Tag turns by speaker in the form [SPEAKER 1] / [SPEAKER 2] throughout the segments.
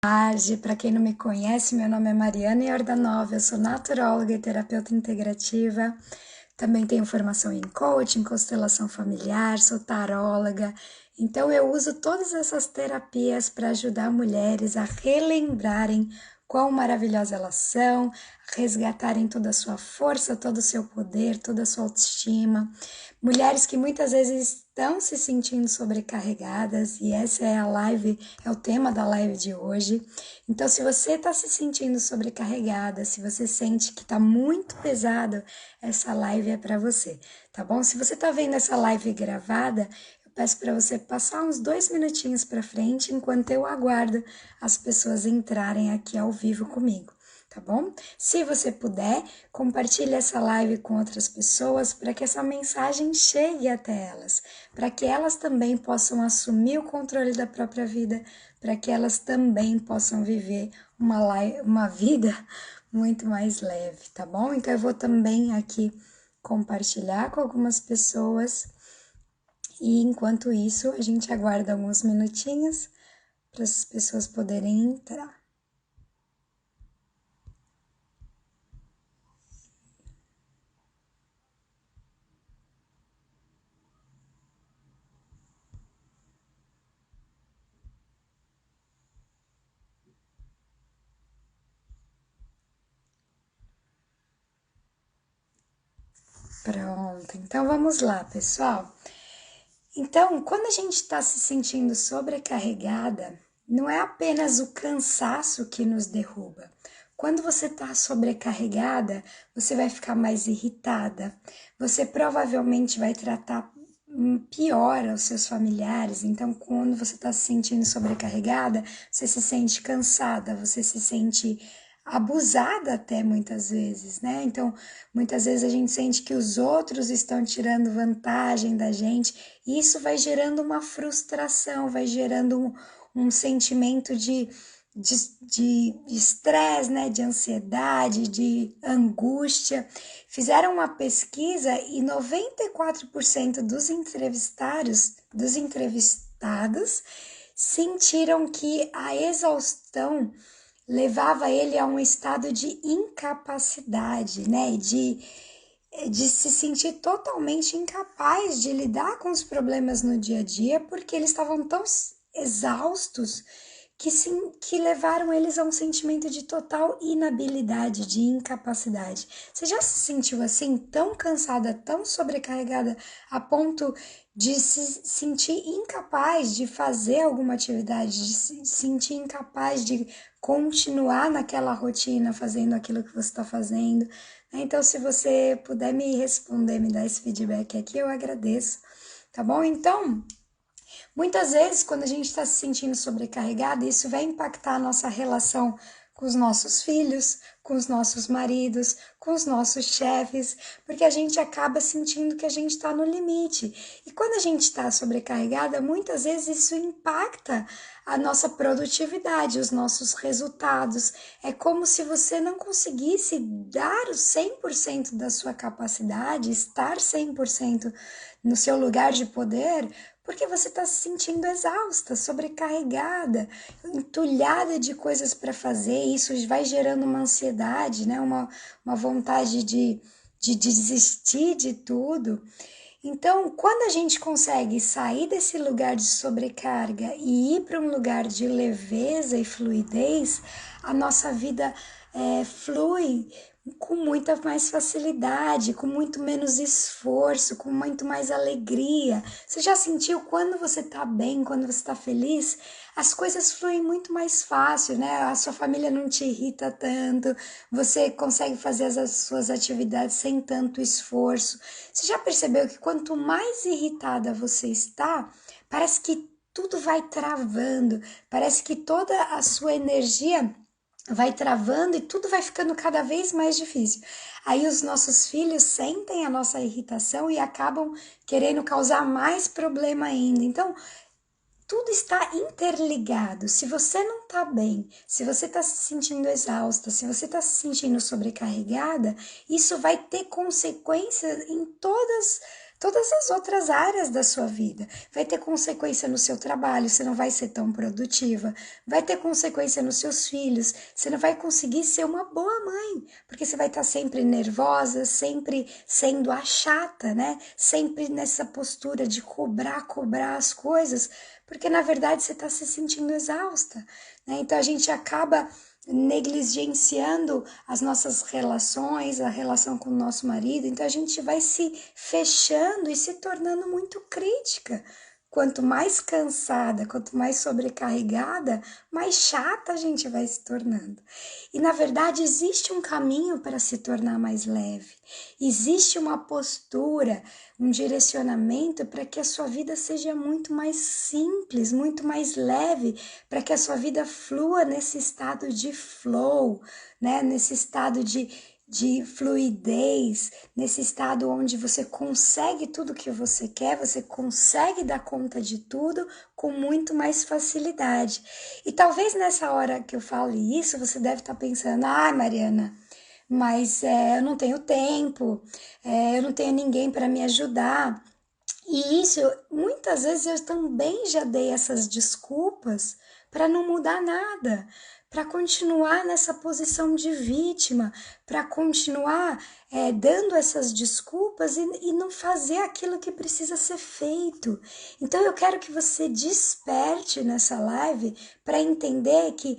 [SPEAKER 1] Tarde, para quem não me conhece, meu nome é Mariana Iordanova, eu sou naturóloga e terapeuta integrativa. Também tenho formação em coaching, constelação familiar, sou taróloga. Então eu uso todas essas terapias para ajudar mulheres a relembrarem quão maravilhosas elas são, resgatarem toda a sua força, todo o seu poder, toda a sua autoestima. Mulheres que muitas vezes estão se sentindo sobrecarregadas, e essa é a live, é o tema da live de hoje. Então, se você está se sentindo sobrecarregada, se você sente que está muito pesado, essa live é para você, tá bom? Se você está vendo essa live gravada, eu peço para você passar uns 2 minutinhos para frente enquanto eu aguardo as pessoas entrarem aqui ao vivo comigo, tá bom? Se você puder, compartilhe essa live com outras pessoas para que essa mensagem chegue até elas, para que elas também possam assumir o controle da própria vida, para que elas também possam viver uma vida muito mais leve, tá bom? Então eu vou também aqui compartilhar com algumas pessoas e enquanto isso a gente aguarda alguns minutinhos para as pessoas poderem entrar. Pronto, então vamos lá, pessoal. Então, quando a gente está se sentindo sobrecarregada, não é apenas o cansaço que nos derruba. Quando você está sobrecarregada, você vai ficar mais irritada, você provavelmente vai tratar pior aos seus familiares. Então, quando você está se sentindo sobrecarregada, você se sente cansada, você se sente abusada até muitas vezes, né? Então, muitas vezes a gente sente que os outros estão tirando vantagem da gente, e isso vai gerando uma frustração, vai gerando um sentimento de estresse, né? De ansiedade, de angústia. Fizeram uma pesquisa e 94% dos entrevistados sentiram que a exaustão levava ele a um estado de incapacidade, né? De se sentir totalmente incapaz de lidar com os problemas no dia a dia, porque eles estavam tão exaustos que levaram eles a um sentimento de total inabilidade, de incapacidade. Você já se sentiu assim, tão cansada, tão sobrecarregada, a ponto de se sentir incapaz de fazer alguma atividade, de se sentir incapaz de continuar naquela rotina, fazendo aquilo que você está fazendo? Então, se você puder me responder, me dar esse feedback aqui, eu agradeço, tá bom? Então, muitas vezes, quando a gente está se sentindo sobrecarregada, isso vai impactar a nossa relação com os nossos filhos, com os nossos maridos, com os nossos chefes, porque a gente acaba sentindo que a gente está no limite. E quando a gente está sobrecarregada, muitas vezes isso impacta a nossa produtividade, os nossos resultados. É como se você não conseguisse dar o 100% da sua capacidade, estar 100% no seu lugar de poder, porque você está se sentindo exausta, sobrecarregada, entulhada de coisas para fazer. Isso vai gerando uma ansiedade, né? Uma vontade de desistir de tudo. Então, quando a gente consegue sair desse lugar de sobrecarga e ir para um lugar de leveza e fluidez, a nossa vida flui com muita mais facilidade, com muito menos esforço, com muito mais alegria. Você já sentiu quando você tá bem, quando você tá feliz, as coisas fluem muito mais fácil, né? A sua família não te irrita tanto, você consegue fazer as suas atividades sem tanto esforço. Você já percebeu que quanto mais irritada você está, parece que tudo vai travando, parece que toda a sua energia vai travando e tudo vai ficando cada vez mais difícil. Aí os nossos filhos sentem a nossa irritação e acabam querendo causar mais problema ainda. Então, tudo está interligado. Se você não está bem, se você está se sentindo exausta, se você está se sentindo sobrecarregada, isso vai ter consequências em todas todas as outras áreas da sua vida. Vai ter consequência no seu trabalho, você não vai ser tão produtiva. Vai ter consequência nos seus filhos, você não vai conseguir ser uma boa mãe, porque você vai estar sempre nervosa, sempre sendo a chata, né? Sempre nessa postura de cobrar as coisas, porque na verdade você está se sentindo exausta, né? Então a gente acaba negligenciando as nossas relações, a relação com o nosso marido, então a gente vai se fechando e se tornando muito crítica. Quanto mais cansada, quanto mais sobrecarregada, mais chata a gente vai se tornando. E na verdade existe um caminho para se tornar mais leve. Existe uma postura, um direcionamento para que a sua vida seja muito mais simples, muito mais leve, para que a sua vida flua nesse estado de flow, né? Nesse estado de fluidez, nesse estado onde você consegue tudo que você quer, você consegue dar conta de tudo com muito mais facilidade. E talvez nessa hora que eu fale isso, você deve estar pensando, Mariana, mas eu não tenho tempo, eu não tenho ninguém para me ajudar. E isso, muitas vezes eu também já dei essas desculpas para não mudar nada, para continuar nessa posição de vítima, para continuar dando essas desculpas e não fazer aquilo que precisa ser feito. Então eu quero que você desperte nessa live para entender que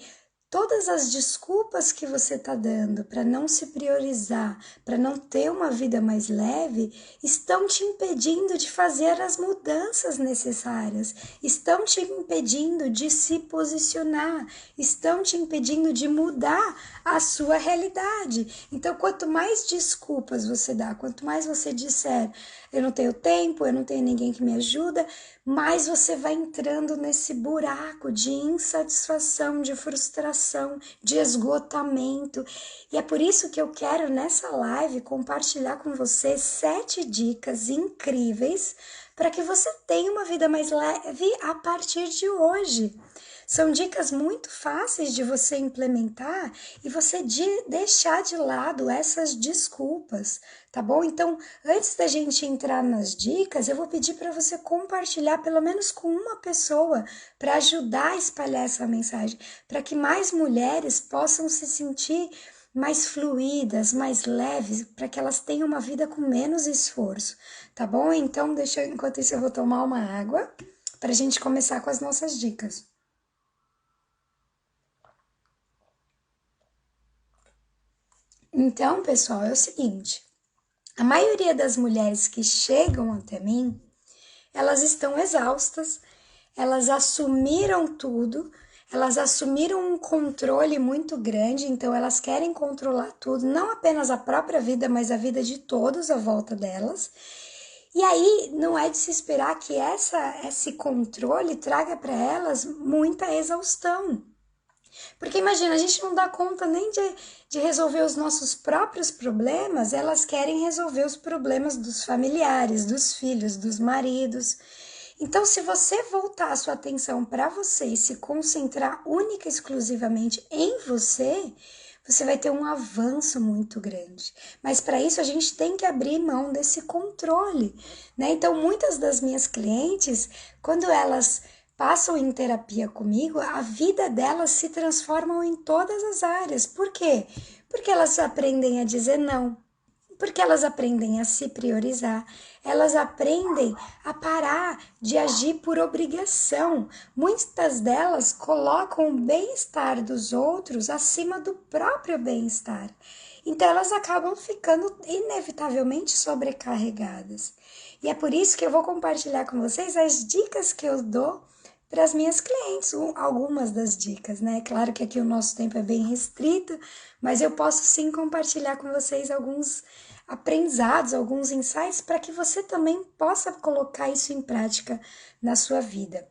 [SPEAKER 1] todas as desculpas que você está dando para não se priorizar, para não ter uma vida mais leve, estão te impedindo de fazer as mudanças necessárias, estão te impedindo de se posicionar, estão te impedindo de mudar a sua realidade. Então, quanto mais desculpas você dá, quanto mais você disser, eu não tenho tempo, eu não tenho ninguém que me ajuda, mais você vai entrando nesse buraco de insatisfação, de frustração, de esgotamento. E é por isso que eu quero nessa live compartilhar com você 7 dicas incríveis para que você tenha uma vida mais leve a partir de hoje. São dicas muito fáceis de você implementar e você deixar de lado essas desculpas, tá bom? Então, antes da gente entrar nas dicas, eu vou pedir para você compartilhar pelo menos com uma pessoa para ajudar a espalhar essa mensagem, para que mais mulheres possam se sentir mais fluídas, mais leves, para que elas tenham uma vida com menos esforço, tá bom? Então, enquanto isso eu vou tomar uma água para a gente começar com as nossas dicas. Então, pessoal, é o seguinte, a maioria das mulheres que chegam até mim, elas estão exaustas, elas assumiram tudo, elas assumiram um controle muito grande, então elas querem controlar tudo, não apenas a própria vida, mas a vida de todos à volta delas. E aí não é de se esperar que esse controle traga para elas muita exaustão. Porque imagina, a gente não dá conta nem de resolver os nossos próprios problemas, elas querem resolver os problemas dos familiares, dos filhos, dos maridos. Então, se você voltar a sua atenção para você e se concentrar única e exclusivamente em você, você vai ter um avanço muito grande. Mas para isso a gente tem que abrir mão desse controle, né? Então, muitas das minhas clientes, quando elas passam em terapia comigo, a vida delas se transforma em todas as áreas. Por quê? Porque elas aprendem a dizer não, porque elas aprendem a se priorizar, elas aprendem a parar de agir por obrigação. Muitas delas colocam o bem-estar dos outros acima do próprio bem-estar. Então elas acabam ficando inevitavelmente sobrecarregadas. E é por isso que eu vou compartilhar com vocês as dicas que eu dou para as minhas clientes, algumas das dicas, né? Claro que aqui o nosso tempo é bem restrito, mas eu posso sim compartilhar com vocês alguns aprendizados, alguns insights para que você também possa colocar isso em prática na sua vida.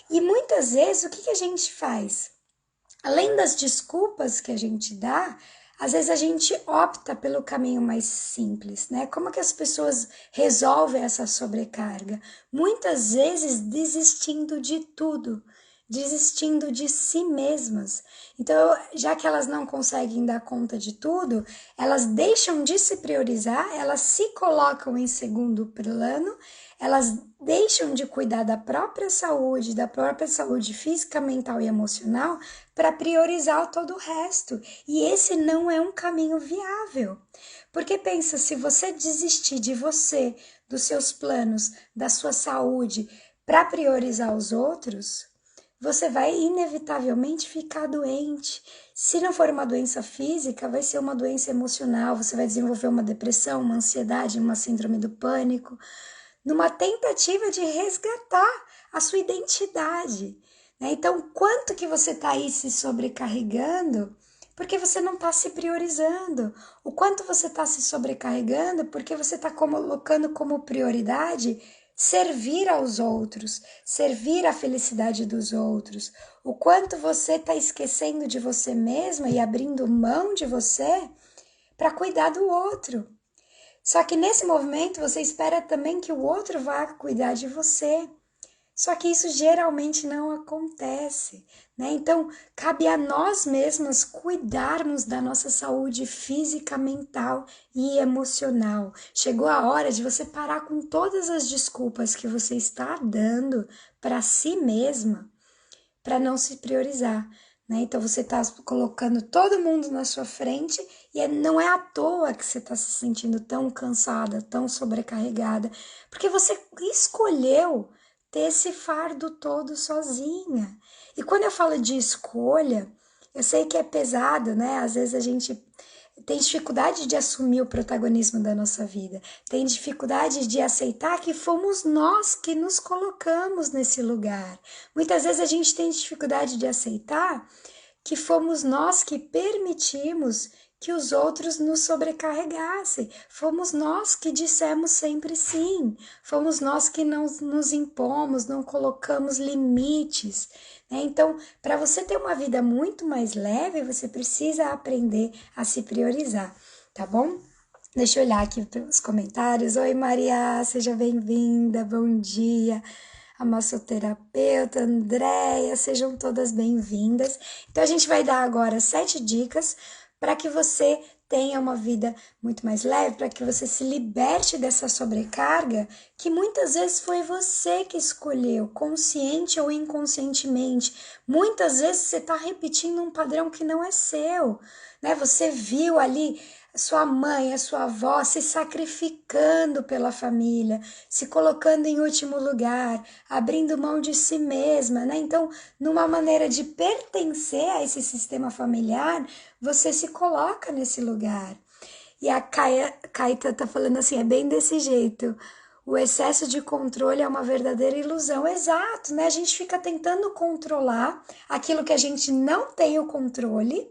[SPEAKER 1] E muitas vezes o que a gente faz? Além das desculpas que a gente dá, às vezes a gente opta pelo caminho mais simples, né? Como que as pessoas resolvem essa sobrecarga? Muitas vezes desistindo de tudo, desistindo de si mesmas. Então, já que elas não conseguem dar conta de tudo, elas deixam de se priorizar, elas se colocam em segundo plano, elas deixam de cuidar da própria saúde física, mental e emocional, para priorizar todo o resto. E esse não é um caminho viável. Porque pensa, se você desistir de você, dos seus planos, da sua saúde, para priorizar os outros, você vai inevitavelmente ficar doente. Se não for uma doença física, vai ser uma doença emocional, você vai desenvolver uma depressão, uma ansiedade, uma síndrome do pânico, numa tentativa de resgatar a sua identidade. Né? Então, quanto que você está aí se sobrecarregando porque você não está se priorizando? O quanto você está se sobrecarregando porque você está colocando como prioridade servir aos outros, servir à felicidade dos outros. O quanto você está esquecendo de você mesma e abrindo mão de você para cuidar do outro. Só que nesse movimento você espera também que o outro vá cuidar de você. Só que isso geralmente não acontece, né? Então, cabe a nós mesmas cuidarmos da nossa saúde física, mental e emocional. Chegou a hora de você parar com todas as desculpas que você está dando para si mesma para não se priorizar, né? Então você está colocando todo mundo na sua frente e não é à toa que você está se sentindo tão cansada, tão sobrecarregada, porque você escolheu ter esse fardo todo sozinha. E quando eu falo de escolha, eu sei que é pesado, né? Às vezes a gente tem dificuldade de assumir o protagonismo da nossa vida, tem dificuldade de aceitar que fomos nós que nos colocamos nesse lugar. Muitas vezes a gente tem dificuldade de aceitar que fomos nós que permitimos que os outros nos sobrecarregassem. Fomos nós que dissemos sempre sim. Fomos nós que não nos impomos, não colocamos limites. Né? Então, para você ter uma vida muito mais leve, você precisa aprender a se priorizar, tá bom? Deixa eu olhar aqui pelos comentários. Oi, Maria, seja bem-vinda, bom dia. A massoterapeuta, Andréia, sejam todas bem-vindas. Então, a gente vai dar agora 7 dicas para que você tenha uma vida muito mais leve, para que você se liberte dessa sobrecarga que muitas vezes foi você que escolheu, consciente ou inconscientemente. Muitas vezes você está repetindo um padrão que não é seu, né? Você viu ali sua mãe, a sua avó se sacrificando pela família, se colocando em último lugar, abrindo mão de si mesma, né? Então, numa maneira de pertencer a esse sistema familiar, você se coloca nesse lugar. E a Caeta tá falando assim, é bem desse jeito. O excesso de controle é uma verdadeira ilusão. Exato, né? A gente fica tentando controlar aquilo que a gente não tem o controle,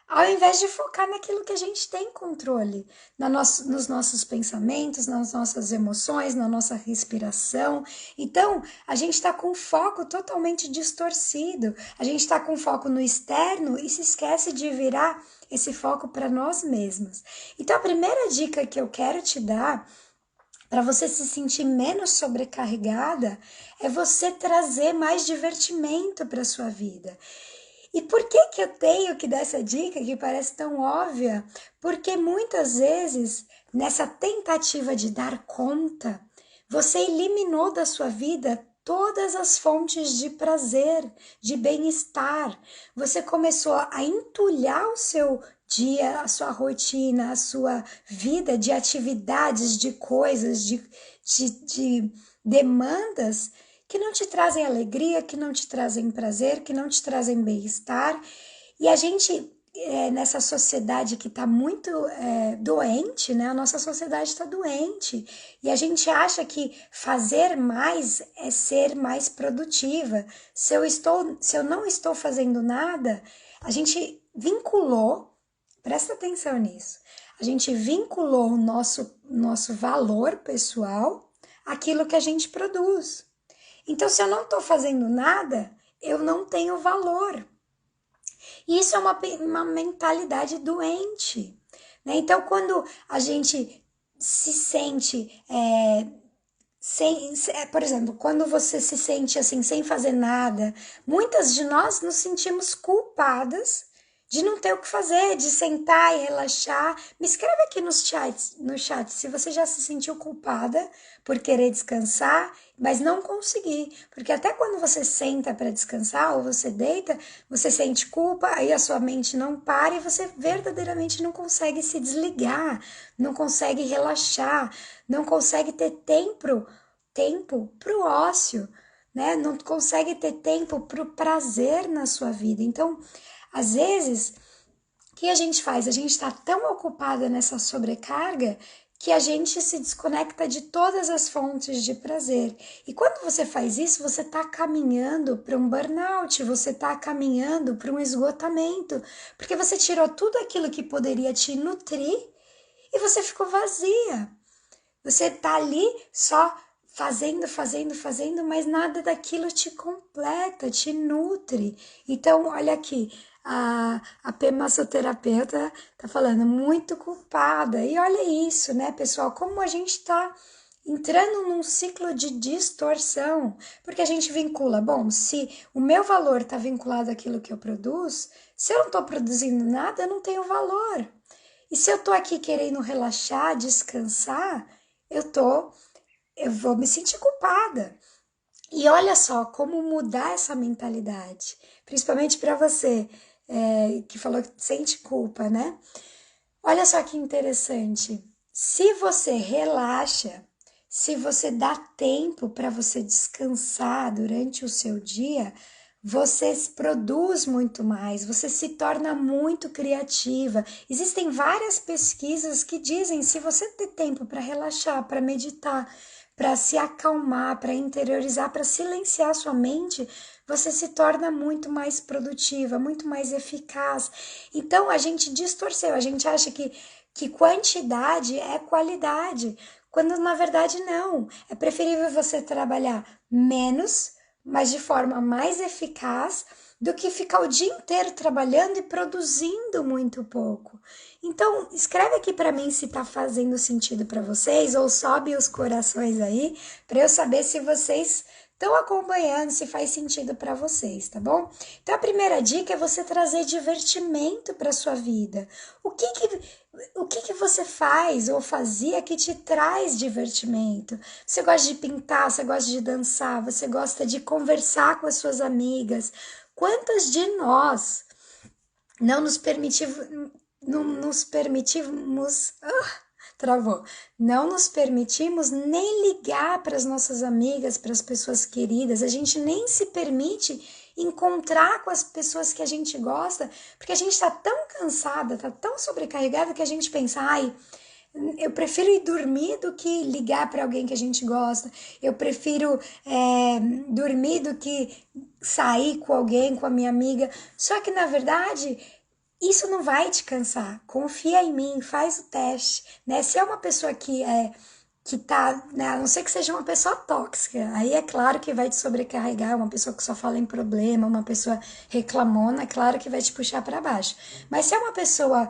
[SPEAKER 1] ao invés de focar naquilo que a gente tem controle, nos nossos pensamentos, nas nossas emoções, na nossa respiração. Então, a gente está com o foco totalmente distorcido, a gente está com foco no externo e se esquece de virar esse foco para nós mesmas. Então, a primeira dica que eu quero te dar para você se sentir menos sobrecarregada é você trazer mais divertimento para sua vida. E por que eu tenho que dar essa dica que parece tão óbvia? Porque muitas vezes, nessa tentativa de dar conta, você eliminou da sua vida todas as fontes de prazer, de bem-estar. Você começou a entulhar o seu dia, a sua rotina, a sua vida de atividades, de coisas, de demandas que não te trazem alegria, que não te trazem prazer, que não te trazem bem-estar. E a gente, nessa sociedade que está muito doente, né? A nossa sociedade está doente. E a gente acha que fazer mais é ser mais produtiva. Se eu não estou fazendo nada, a gente vinculou, presta atenção nisso, a gente vinculou o nosso valor pessoal àquilo que a gente produz. Então, se eu não estou fazendo nada, eu não tenho valor. E isso é uma mentalidade doente, né? Então, quando a gente se sente por exemplo, quando você se sente assim, sem fazer nada, muitas de nós nos sentimos culpadas de não ter o que fazer, de sentar e relaxar. Me escreve aqui no chat se você já se sentiu culpada por querer descansar, mas não conseguir. Porque até quando você senta para descansar ou você deita, você sente culpa, aí a sua mente não para e você verdadeiramente não consegue se desligar, não consegue relaxar, não consegue ter tempo para o ócio, né? Não consegue ter tempo para o prazer na sua vida. Então, às vezes, o que a gente faz? A gente está tão ocupada nessa sobrecarga que a gente se desconecta de todas as fontes de prazer. E quando você faz isso, você está caminhando para um burnout, você está caminhando para um esgotamento, porque você tirou tudo aquilo que poderia te nutrir e você ficou vazia. Você tá ali só fazendo, mas nada daquilo te completa, te nutre. Então, olha aqui, a P massoterapeuta tá falando muito culpada. E olha isso, né, pessoal, como a gente tá entrando num ciclo de distorção, porque a gente vincula, bom, se o meu valor tá vinculado àquilo que eu produzo, se eu não tô produzindo nada, eu não tenho valor. E se eu tô aqui querendo relaxar, descansar, eu vou me sentir culpada. E olha só como mudar essa mentalidade, principalmente para você que falou que sente culpa, né? Olha só que interessante. Se você relaxa, se você dá tempo para você descansar durante o seu dia, você produz muito mais, você se torna muito criativa. Existem várias pesquisas que dizem se você ter tempo para relaxar, para meditar, para se acalmar, para interiorizar, para silenciar sua mente, você se torna muito mais produtiva, muito mais eficaz. Então a gente distorceu, a gente acha que quantidade é qualidade, quando na verdade não. É preferível você trabalhar menos, mas de forma mais eficaz, do que ficar o dia inteiro trabalhando e produzindo muito pouco. Então, escreve aqui para mim se tá fazendo sentido para vocês ou sobe os corações aí, para eu saber se vocês estão acompanhando, se faz sentido para vocês, tá bom? Então, a primeira dica é você trazer divertimento para sua vida. O que que você faz ou fazia que te traz divertimento? Você gosta de pintar, você gosta de dançar, você gosta de conversar com as suas amigas. Quantas de nós não nos permitimos, não nos permitimos, travou, não nos permitimos nem ligar para as nossas amigas, para as pessoas queridas, a gente nem se permite encontrar com as pessoas que a gente gosta, porque a gente está tão cansada, está tão sobrecarregada que a gente pensa, ai, eu prefiro ir dormir do que ligar para alguém que a gente gosta. Eu prefiro dormir do que sair com alguém, com a minha amiga. Só que, na verdade, isso não vai te cansar. Confia em mim, faz o teste, né? Se é uma pessoa que tá, né, a não ser que seja uma pessoa tóxica, aí é claro que vai te sobrecarregar, uma pessoa que só fala em problema, uma pessoa reclamona, é claro que vai te puxar para baixo. Mas se é uma pessoa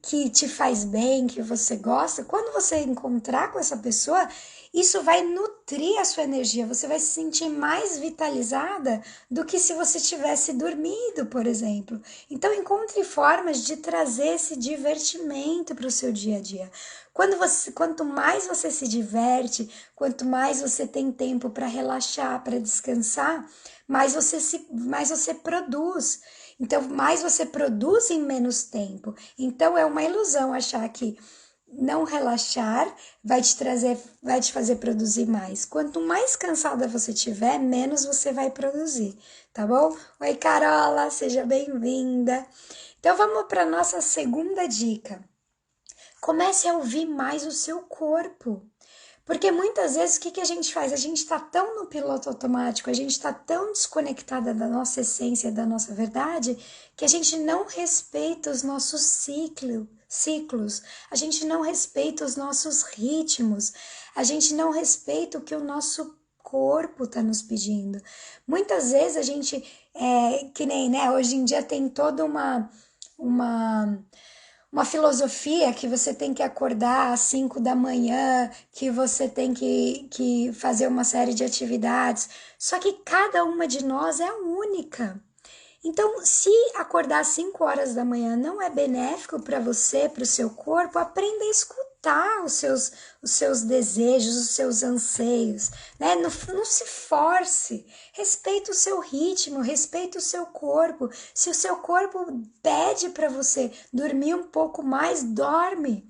[SPEAKER 1] que te faz bem, que você gosta, quando você encontrar com essa pessoa, isso vai nutrir a sua energia, você vai se sentir mais vitalizada do que se você tivesse dormido, por exemplo. Então, encontre formas de trazer esse divertimento para o seu dia a dia. Quanto mais você se diverte, quanto mais você tem tempo para relaxar, para descansar, mais você produz. Então, mais você produz em menos tempo. Então, é uma ilusão achar que não relaxar vai te fazer produzir mais. Quanto mais cansada você tiver, menos você vai produzir, tá bom? Oi, Carola, seja bem-vinda. Então, vamos para nossa segunda dica. Comece a ouvir mais o seu corpo. Porque muitas vezes o que a gente faz? A gente está tão no piloto automático, a gente está tão desconectada da nossa essência, da nossa verdade, que a gente não respeita os nossos ciclos, a gente não respeita os nossos ritmos, a gente não respeita o que o nosso corpo está nos pedindo. Muitas vezes a gente, que nem, né, hoje em dia tem toda uma uma filosofia que você tem que acordar às 5 da manhã, que você tem que fazer uma série de atividades. Só que cada uma de nós é única. Então, se acordar às 5 horas da manhã não é benéfico para você, para o seu corpo, aprenda a escutar os seus desejos, os seus anseios, né? Não se force, respeita o seu ritmo, respeita o seu corpo. Se o seu corpo pede para você dormir um pouco mais, dorme.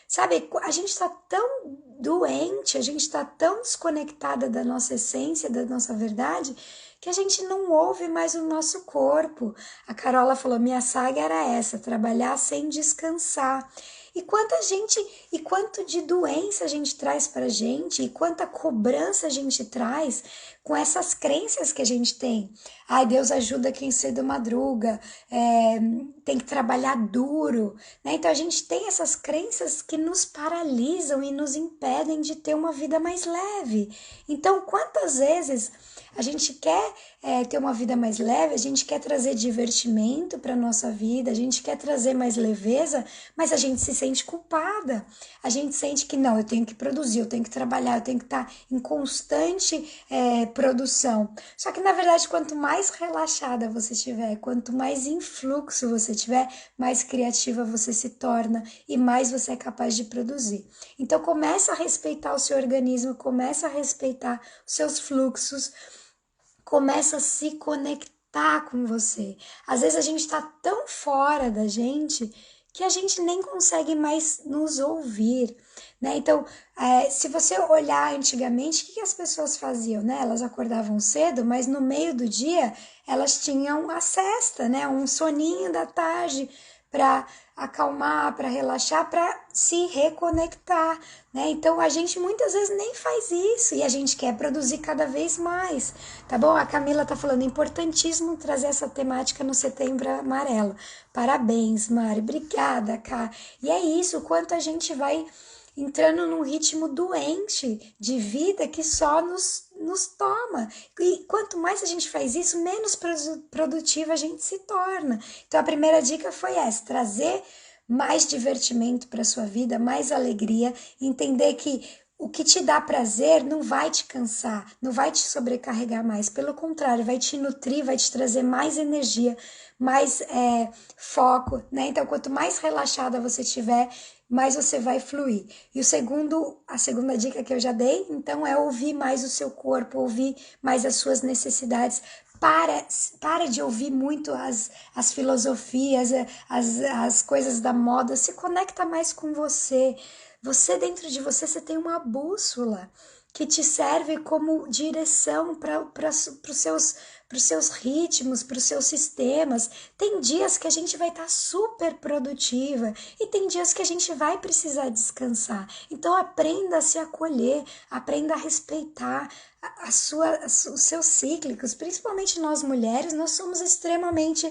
[SPEAKER 1] Sabe, a gente está tão doente, a gente está tão desconectada da nossa essência, da nossa verdade, que a gente não ouve mais o nosso corpo. A Carola falou, minha saga era essa, trabalhar sem descansar. E quanto de doença a gente traz pra gente, e quanta cobrança a gente traz com essas crenças que a gente tem. Ai, Deus ajuda quem cedo madruga, tem que trabalhar duro, né? Então a gente tem essas crenças que nos paralisam e nos impedem de ter uma vida mais leve. Então, quantas vezes a gente quer ter uma vida mais leve, a gente quer trazer divertimento para nossa vida, a gente quer trazer mais leveza, mas a gente se sente culpada. A gente sente que não, eu tenho que produzir, eu tenho que trabalhar, eu tenho que estar em constante produção. Só que na verdade, quanto mais relaxada você estiver, quanto mais em fluxo você tiver, mais criativa você se torna e mais você é capaz de produzir. Então começa a respeitar o seu organismo, começa a respeitar os seus fluxos, começa a se conectar com você. Às vezes a gente está tão fora da gente que a gente nem consegue mais nos ouvir, né? Então, se você olhar antigamente, o que as pessoas faziam, né? Elas acordavam cedo, mas no meio do dia elas tinham a sesta, né? Um soninho da tarde para acalmar, para relaxar, para se reconectar, né? Então a gente muitas vezes nem faz isso e a gente quer produzir cada vez mais, tá bom? A Camila tá falando, importantíssimo trazer essa temática no Setembro Amarelo. Parabéns, Mari, obrigada, Cá. E é isso, o quanto a gente vai entrando num ritmo doente de vida que só nos toma. E quanto mais a gente faz isso, menos produtiva a gente se torna. Então a primeira dica foi essa, trazer mais divertimento para sua vida, mais alegria, entender que o que te dá prazer não vai te cansar, não vai te sobrecarregar mais, pelo contrário, vai te nutrir, vai te trazer mais energia, mais foco, né? Então, quanto mais relaxada você tiver, mais você vai fluir. E a segunda dica que eu já dei, então, é ouvir mais o seu corpo, ouvir mais as suas necessidades. Para de ouvir muito as filosofias, as coisas da moda, se conecta mais com você. Você, dentro de você, você tem uma bússola que te serve como direção para os seus ritmos, para os seus sistemas. Tem dias que a gente vai estar super produtiva e tem dias que a gente vai precisar descansar. Então aprenda a se acolher, aprenda a respeitar os seus cíclicos. Principalmente nós mulheres, nós somos extremamente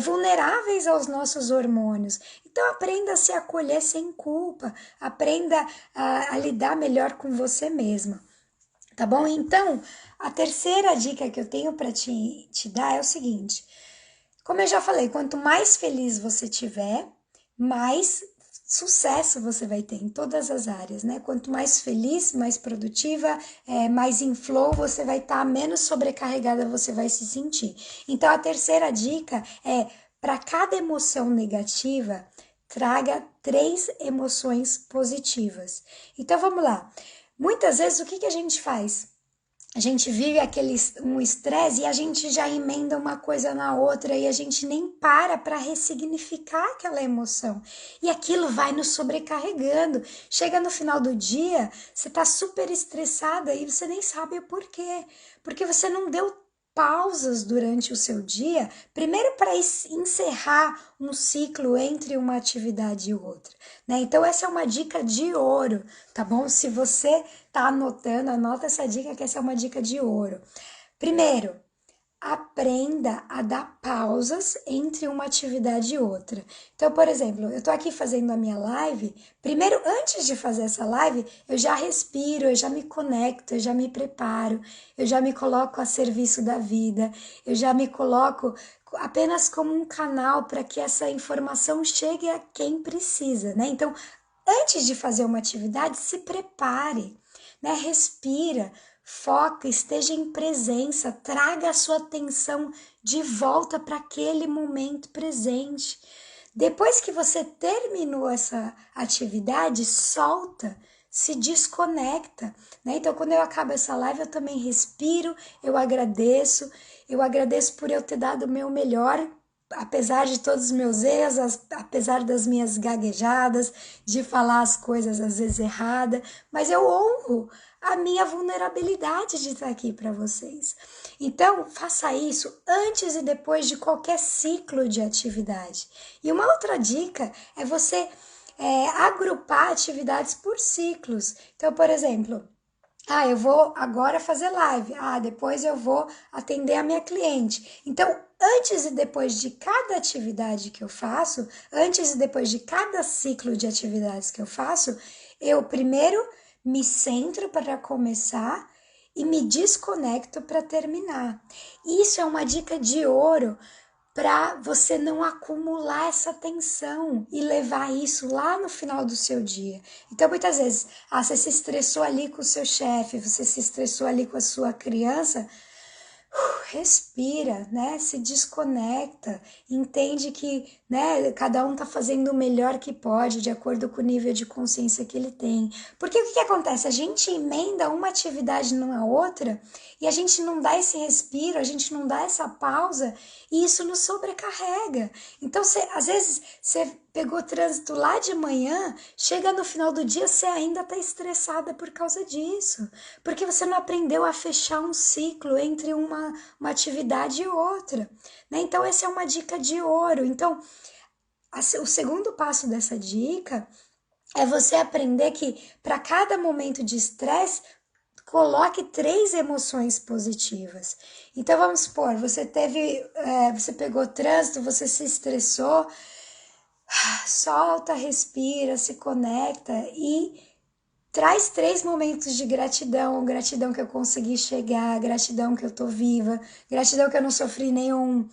[SPEAKER 1] vulneráveis aos nossos hormônios. Então aprenda a se acolher sem culpa, aprenda a lidar melhor com você mesma, tá bom? Então, a terceira dica que eu tenho para te dar é o seguinte, como eu já falei, quanto mais feliz você tiver, mais sucesso você vai ter em todas as áreas, né? Quanto mais feliz, mais produtiva, mais em flow você vai estar, menos sobrecarregada você vai se sentir. Então, a terceira dica é, para cada emoção negativa, traga 3 emoções positivas. Então, vamos lá. Muitas vezes, o que a gente faz? A gente vive um estresse e a gente já emenda uma coisa na outra e a gente nem para ressignificar aquela emoção. E aquilo vai nos sobrecarregando. Chega no final do dia, você tá super estressada e você nem sabe o porquê. Porque você não deu pausas durante o seu dia, primeiro para encerrar um ciclo entre uma atividade e outra, né? Então essa é uma dica de ouro, tá bom? Se você tá anotando, anota essa dica que essa é uma dica de ouro. Primeiro, aprenda a dar pausas entre uma atividade e outra. Então, por exemplo, eu tô aqui fazendo a minha live. Primeiro, antes de fazer essa live, eu já respiro, eu já me conecto, eu já me preparo, eu já me coloco a serviço da vida, eu já me coloco apenas como um canal para que essa informação chegue a quem precisa, né? Então, antes de fazer uma atividade, se prepare, né? Respira, foca, esteja em presença, traga a sua atenção de volta para aquele momento presente. Depois que você terminou essa atividade, solta, se desconecta, né? Então, quando eu acabo essa live, eu também respiro, eu agradeço por eu ter dado o meu melhor, apesar de todos os meus erros, apesar das minhas gaguejadas, de falar as coisas às vezes erradas, mas eu honro a minha vulnerabilidade de estar aqui para vocês. Então, faça isso antes e depois de qualquer ciclo de atividade. E uma outra dica é você agrupar atividades por ciclos. Então, por exemplo, eu vou agora fazer live. Depois eu vou atender a minha cliente. Então, antes e depois de cada atividade que eu faço, antes e depois de cada ciclo de atividades que eu faço, eu primeiro me centro para começar e me desconecto para terminar. Isso é uma dica de ouro para você não acumular essa tensão e levar isso lá no final do seu dia. Então, muitas vezes, você se estressou ali com o seu chefe, você se estressou ali com a sua criança, respira, né? Se desconecta, entende que, né, cada um tá fazendo o melhor que pode, de acordo com o nível de consciência que ele tem. Porque o que acontece? A gente emenda uma atividade numa outra e a gente não dá esse respiro, a gente não dá essa pausa e isso nos sobrecarrega. Então, às vezes, você pegou trânsito lá de manhã, chega no final do dia, você ainda tá estressada por causa disso. Porque você não aprendeu a fechar um ciclo entre uma atividade e outra, né? Então, essa é uma dica de ouro. Então, o segundo passo dessa dica é você aprender que para cada momento de estresse, coloque 3 emoções positivas. Então, vamos supor, você pegou trânsito, você se estressou, solta, respira, se conecta e traz 3 momentos de gratidão. Gratidão que eu consegui chegar, gratidão que eu tô viva, gratidão que eu não sofri nenhum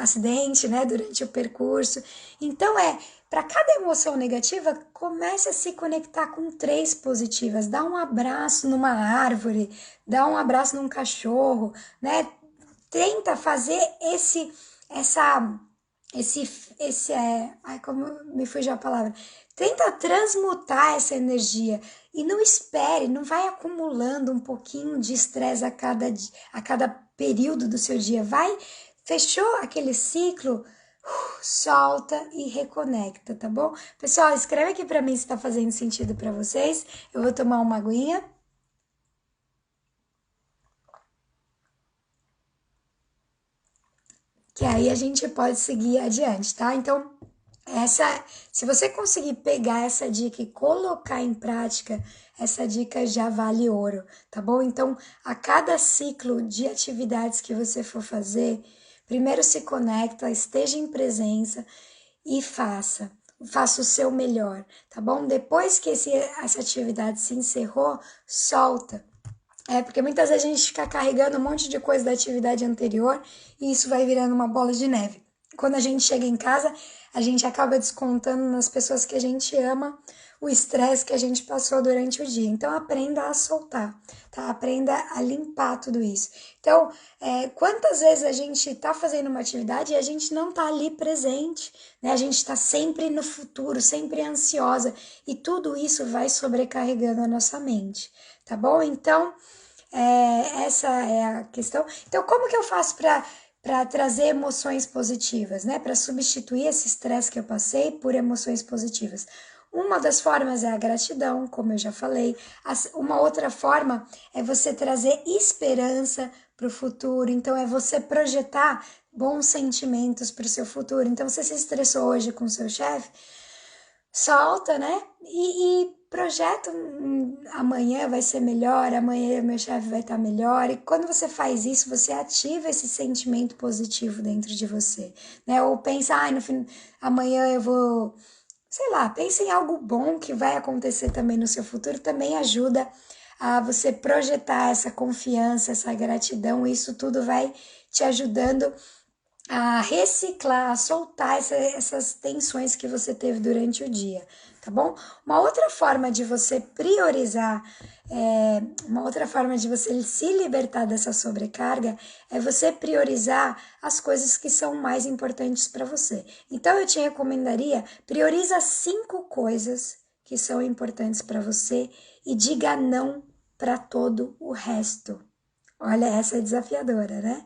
[SPEAKER 1] acidente, né, durante o percurso. Então, para cada emoção negativa, comece a se conectar com 3 positivas. Dá um abraço numa árvore, dá um abraço num cachorro, né? Tenta fazer como me fugiu a palavra. Tenta transmutar essa energia e não espere, não vai acumulando um pouquinho de estresse a cada período do seu dia. Fechou aquele ciclo, solta e reconecta, tá bom? Pessoal, escreve aqui pra mim se tá fazendo sentido pra vocês. Eu vou tomar uma aguinha. Que aí a gente pode seguir adiante, tá? Então, se você conseguir pegar essa dica e colocar em prática, essa dica já vale ouro, tá bom? Então, a cada ciclo de atividades que você for fazer, primeiro se conecta, esteja em presença e faça o seu melhor, tá bom? Depois que essa atividade se encerrou, solta. Porque muitas vezes a gente fica carregando um monte de coisa da atividade anterior e isso vai virando uma bola de neve. Quando a gente chega em casa, a gente acaba descontando nas pessoas que a gente ama o estresse que a gente passou durante o dia. Então, aprenda a soltar, tá? Aprenda a limpar tudo isso. Então, quantas vezes a gente tá fazendo uma atividade e a gente não tá ali presente, né? A gente tá sempre no futuro, sempre ansiosa e tudo isso vai sobrecarregando a nossa mente, tá bom? Então, essa é a questão. Então, como que eu faço para trazer emoções positivas, né? Para substituir esse estresse que eu passei por emoções positivas. Uma das formas é a gratidão, como eu já falei. Uma outra forma é você trazer esperança para o futuro. Então, é você projetar bons sentimentos para o seu futuro. Então, você se estressou hoje com seu chefe, solta, né? E projeta amanhã vai ser melhor, amanhã meu chefe vai estar melhor. E quando você faz isso, você ativa esse sentimento positivo dentro de você, né? Ou pensa, no fim, amanhã eu vou, sei lá, pensa em algo bom que vai acontecer também no seu futuro, também ajuda a você projetar essa confiança, essa gratidão. Isso tudo vai te ajudando a reciclar, a soltar essas tensões que você teve durante o dia, tá bom? Uma outra forma de você priorizar, uma outra forma de você se libertar dessa sobrecarga é você priorizar as coisas que são mais importantes para você. Então eu te recomendaria, prioriza 5 coisas que são importantes para você e diga não para todo o resto. Olha, essa é desafiadora, né?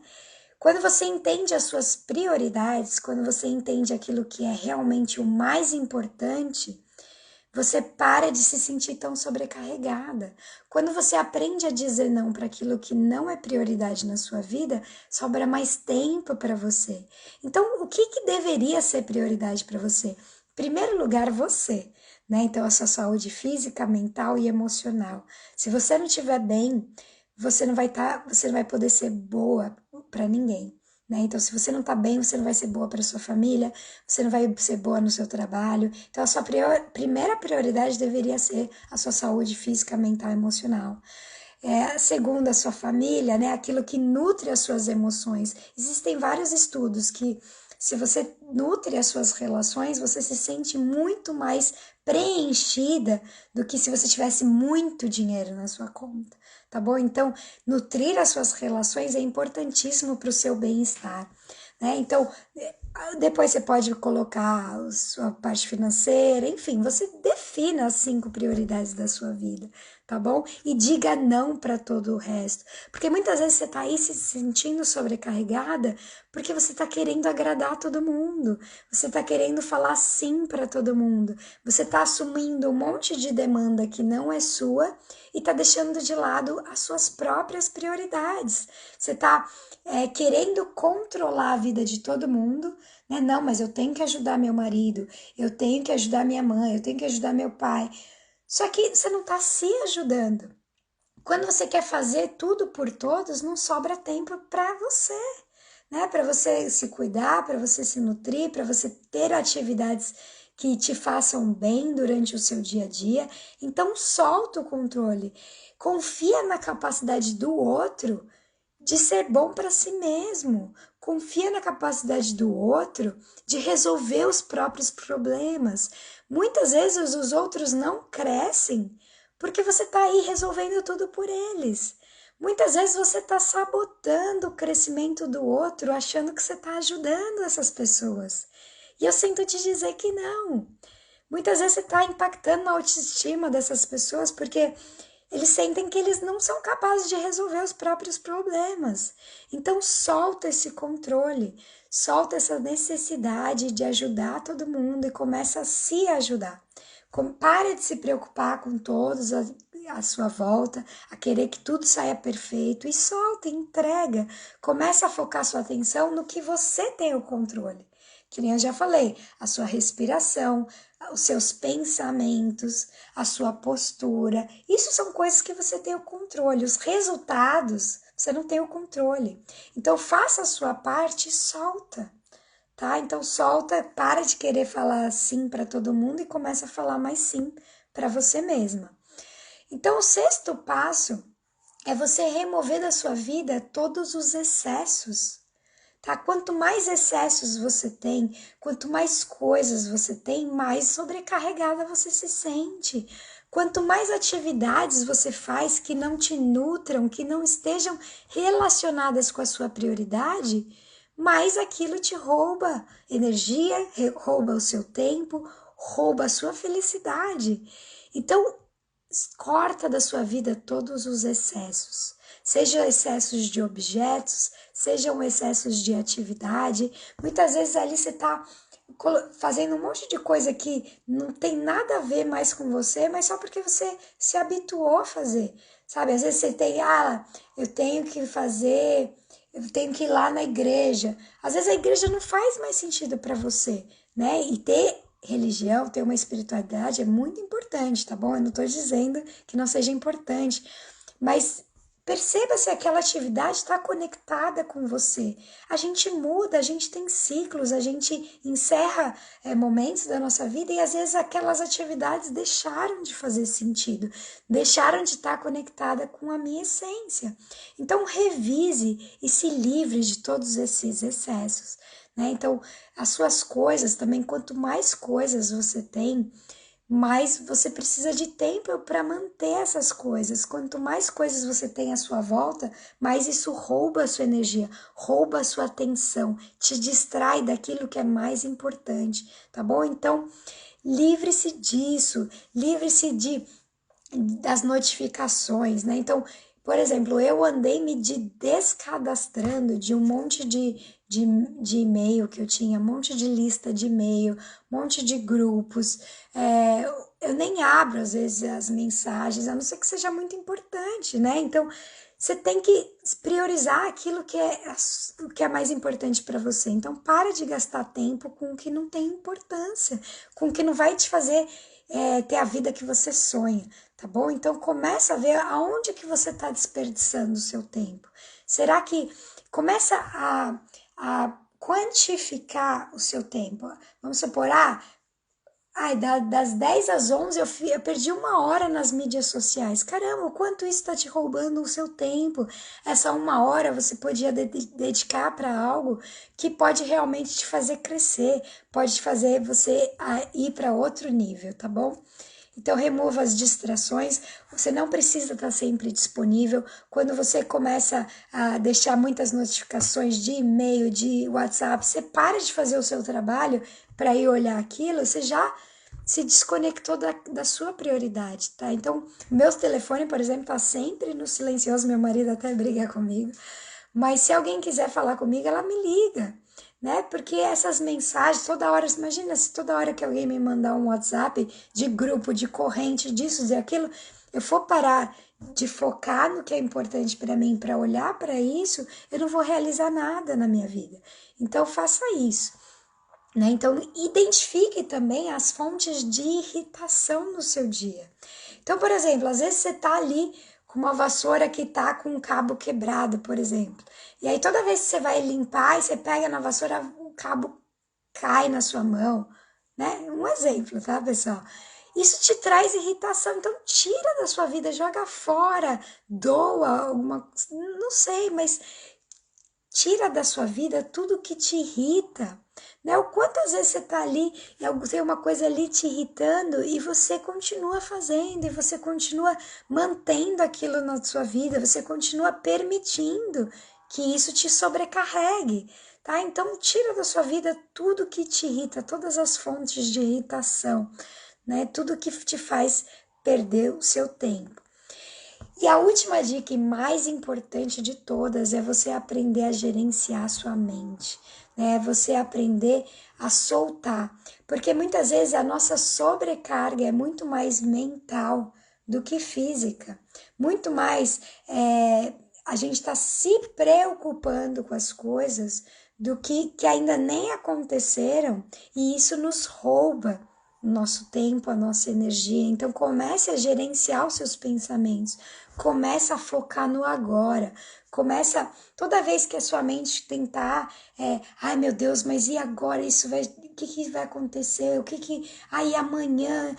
[SPEAKER 1] Quando você entende as suas prioridades, quando você entende aquilo que é realmente o mais importante, você para de se sentir tão sobrecarregada. Quando você aprende a dizer não para aquilo que não é prioridade na sua vida, sobra mais tempo para você. Então, o que deveria ser prioridade para você? Em primeiro lugar, você, né? Então, a sua saúde física, mental e emocional. Se você não estiver bem, você não vai poder ser boa para ninguém. Né? Então, se você não está bem, você não vai ser boa para sua família, você não vai ser boa no seu trabalho. Então, a sua primeira prioridade deveria ser a sua saúde física, mental e emocional. A segunda, a sua família, né? Aquilo que nutre as suas emoções. Existem vários estudos que, se você nutre as suas relações, você se sente muito mais preenchida do que se você tivesse muito dinheiro na sua conta, tá bom? Então, nutrir as suas relações é importantíssimo para o seu bem-estar, né? Então, depois você pode colocar a sua parte financeira, enfim, você defina as 5 prioridades da sua vida, tá bom? E diga não para todo o resto. Porque muitas vezes você tá aí se sentindo sobrecarregada porque você tá querendo agradar todo mundo. Você tá querendo falar sim para todo mundo. Você tá assumindo um monte de demanda que não é sua e tá deixando de lado as suas próprias prioridades. Você tá querendo controlar a vida de todo mundo, né? Não, mas eu tenho que ajudar meu marido, eu tenho que ajudar minha mãe, eu tenho que ajudar meu pai. Só que você não está se ajudando. Quando você quer fazer tudo por todos, não sobra tempo para você, né? Para você se cuidar, para você se nutrir, para você ter atividades que te façam bem durante o seu dia a dia. Então, solta o controle. Confia na capacidade do outro de ser bom para si mesmo. Confia na capacidade do outro de resolver os próprios problemas. Muitas vezes os outros não crescem porque você está aí resolvendo tudo por eles. Muitas vezes você está sabotando o crescimento do outro, achando que você está ajudando essas pessoas. E eu sinto te dizer que não. Muitas vezes você está impactando na autoestima dessas pessoas porque eles sentem que eles não são capazes de resolver os próprios problemas. Então, solta esse controle, solta essa necessidade de ajudar todo mundo e começa a se ajudar. Para de se preocupar com todos à sua volta, a querer que tudo saia perfeito e solta, entrega. Começa a focar sua atenção no que você tem o controle. Que nem eu já falei, a sua respiração, os seus pensamentos, a sua postura. Isso são coisas que você tem o controle. Os resultados, você não tem o controle. Então, faça a sua parte e solta, tá? Então, solta, para de querer falar sim para todo mundo e começa a falar mais sim para você mesma. Então, o sexto passo é você remover da sua vida todos os excessos. Tá? Quanto mais excessos você tem, quanto mais coisas você tem, mais sobrecarregada você se sente. Quanto mais atividades você faz que não te nutram, que não estejam relacionadas com a sua prioridade, mais aquilo te rouba energia, rouba o seu tempo, rouba a sua felicidade. Então, corta da sua vida todos os excessos. Sejam excessos de objetos, sejam excessos de atividade. Muitas vezes ali você está fazendo um monte de coisa que não tem nada a ver mais com você, mas só porque você se habituou a fazer. Sabe, às vezes você tem, eu tenho que fazer, eu tenho que ir lá na igreja. Às vezes a igreja não faz mais sentido para você, né? E ter religião, ter uma espiritualidade é muito importante, tá bom? Eu não tô dizendo que não seja importante, mas perceba se aquela atividade está conectada com você. A gente muda, a gente tem ciclos, a gente encerra momentos da nossa vida e às vezes aquelas atividades deixaram de fazer sentido, deixaram de estar conectada com a minha essência. Então revise e se livre de todos esses excessos, né? Então as suas coisas também, quanto mais coisas você tem, mas você precisa de tempo para manter essas coisas. Quanto mais coisas você tem à sua volta, mais isso rouba a sua energia, rouba a sua atenção, te distrai daquilo que é mais importante, tá bom? Então, livre-se disso, livre-se das notificações, né? Então, por exemplo, eu andei me descadastrando de um monte de e-mail que eu tinha, um monte de lista de e-mail, um monte de grupos. Eu nem abro, às vezes, as mensagens, a não ser que seja muito importante, né? Então, você tem que priorizar aquilo o que é mais importante para você. Então, para de gastar tempo com o que não tem importância, com o que não vai te fazer ter a vida que você sonha, tá bom? Então, começa a ver aonde que você está desperdiçando o seu tempo. Será que começa a quantificar o seu tempo? Vamos supor, das 10 às 11 eu perdi 1 hora nas mídias sociais. Caramba, o quanto isso está te roubando o seu tempo. Essa 1 hora você podia dedicar para algo que pode realmente te fazer crescer, pode te fazer você ir para outro nível, tá bom? Então, remova as distrações. Você não precisa estar sempre disponível. Quando você começa a deixar muitas notificações de e-mail, de WhatsApp, você para de fazer o seu trabalho para ir olhar aquilo, você já se desconectou da sua prioridade, tá? Então, meu telefone, por exemplo, tá sempre no silencioso. Meu marido até briga comigo. Mas se alguém quiser falar comigo, ela me liga, né? Porque essas mensagens, toda hora, imagina se toda hora que alguém me mandar um WhatsApp de grupo, de corrente, disso, de aquilo, eu for parar de focar no que é importante para mim, para olhar para isso, eu não vou realizar nada na minha vida. Então, faça isso. Né? Então, identifique também as fontes de irritação no seu dia. Então, por exemplo, às vezes você tá ali com uma vassoura que tá com um cabo quebrado, por exemplo. E aí toda vez que você vai limpar e você pega na vassoura, o cabo cai na sua mão, né? Um exemplo, tá, pessoal? Isso te traz irritação, então tira da sua vida, joga fora, doa alguma, não sei, mas tira da sua vida tudo que te irrita, né? O quantas vezes você tá ali e tem uma coisa ali te irritando e você continua fazendo, e você continua mantendo aquilo na sua vida, você continua permitindo que isso te sobrecarregue, tá? Então tira da sua vida tudo que te irrita, todas as fontes de irritação, né? Tudo que te faz perder o seu tempo. E a última dica e mais importante de todas é você aprender a gerenciar a sua mente, né? Você aprender a soltar, porque muitas vezes a nossa sobrecarga é muito mais mental do que física, muito mais a gente está se preocupando com as coisas do que ainda nem aconteceram e isso nos rouba o nosso tempo, a nossa energia. Então comece a gerenciar os seus pensamentos, comece a focar no agora, começa toda vez que a sua mente tentar, ai meu Deus, mas e agora o que vai acontecer? Aí amanhã,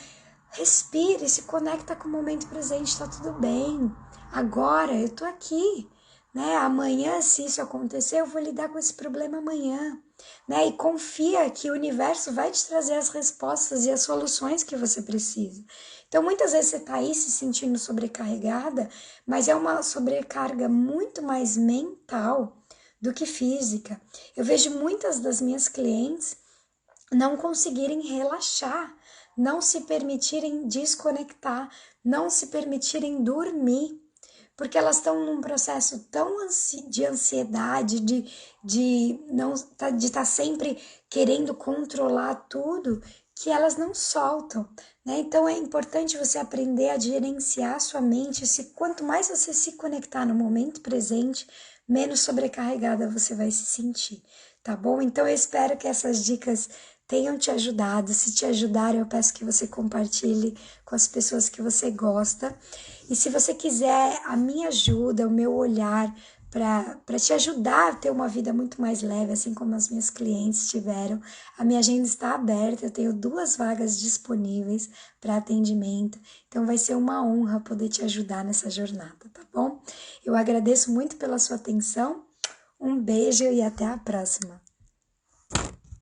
[SPEAKER 1] respire, se conecta com o momento presente, tá tudo bem. Agora eu tô aqui, né? Amanhã, se isso acontecer, eu vou lidar com esse problema amanhã, né? E confia que o universo vai te trazer as respostas e as soluções que você precisa. Então, muitas vezes você tá aí se sentindo sobrecarregada, mas é uma sobrecarga muito mais mental do que física. Eu vejo muitas das minhas clientes não conseguirem relaxar, não se permitirem desconectar, não se permitirem dormir, porque elas estão num processo tão de ansiedade, de estar sempre querendo controlar tudo, que elas não soltam, né? Então é importante você aprender a gerenciar a sua mente. Quanto mais você se conectar no momento presente, menos sobrecarregada você vai se sentir, tá bom? Então eu espero que essas dicas tenham te ajudado. Se te ajudaram, eu peço que você compartilhe com as pessoas que você gosta. E se você quiser a minha ajuda, o meu olhar para te ajudar a ter uma vida muito mais leve, assim como as minhas clientes tiveram, a minha agenda está aberta, eu tenho 2 vagas disponíveis para atendimento, então vai ser uma honra poder te ajudar nessa jornada, tá bom? Eu agradeço muito pela sua atenção, um beijo e até a próxima!